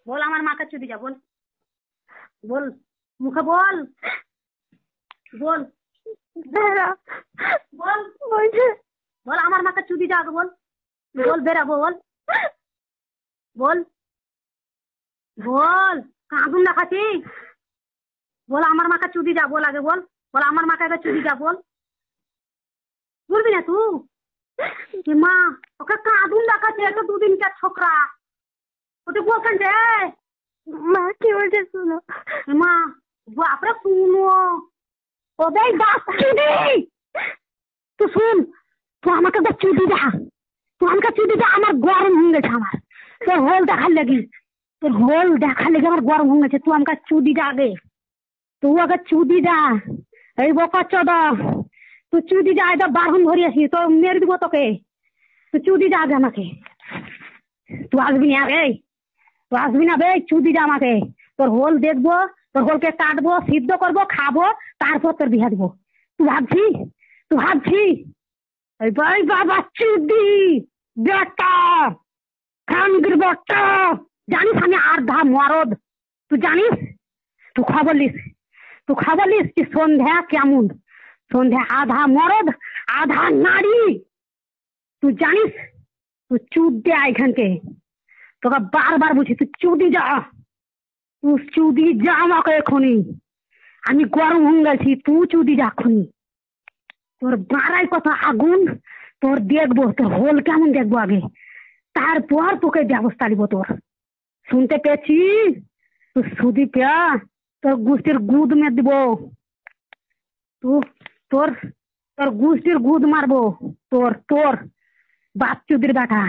বল আমার মাকে চুদি যা, বল বল, মুখে বল, বল বল, বল আমার মাকে চুদি যা আগে, বল বল, বেরাবো, বল বল বল, কাঁদুন দেখাচ্ছি, বল আমার মাকে চুদি যা, বল আগে, বল বল আমার মাকে আগে চুদি যা, বল, বলবি না তুই? মা ওকে কাঁদুন দেখাচ্ছে, তো দুদিনকার ছোকরা, ওটা বলছেন যে মা কি বলছে শুনো। মা বাপরে শুনো, ওদের গাছ চুদি, তুই শুন, তুই আমাকে চুদি দা, তুই আমাকে চুদি দা, আমার গরম হয়ে গেছে, আমার তোর হোল দেখার লেগে, তোর হোল দেখার লেগে আমার গরম হয়ে গেছে, তুই আমাকে চুদি দা আগে, তুই আগে চুদি দা, এই বোকা চোদা, তুই চুদি যা, এটা বারণ ধরে আসি, তো মেরে দিব তোকে, তুই চুদি যা আগে আমাকে, তুই আসবি না রে, তুই আসবি না বে, চুদি যা আমাকে, তোর হোল দেখবো, তোর হোলকে কাটবো, সিদ্ধ করবো, খাবো, তারপর তোর বিয়া দিব, তুই ভাবছি ওই ভাই বাবা চুদি বেটা খানগির বট্টা, জানিস আমি আধা মরদ, তুই জানিস, তুই খবর লিস কি সন্ধ্যা কেমন, সন্ধ্যা আধা মরদ আধা নারী, তুই জানিস, তুই চুদ দে এখানকে, তোকে বারবার বুঝি, তুই চুদি যা আমাকে এখনই, আমি গরম হয়ে গেছি, তুই চুদি যা এখনই, তোর বাড়াই কত আগুন, তোর দেখবো, তোর হোল কেমন দেখবো আগে, তারপর তোকে ব্যবস্থা নিব তোর, শুনতে পেয়েছিস, তুই সুদি পেয়া তোর গুষ্টির গুদ মেরে দিব, তোর গুষ্টির গুদ মারবো, তোর বাপ চুদির বেটা।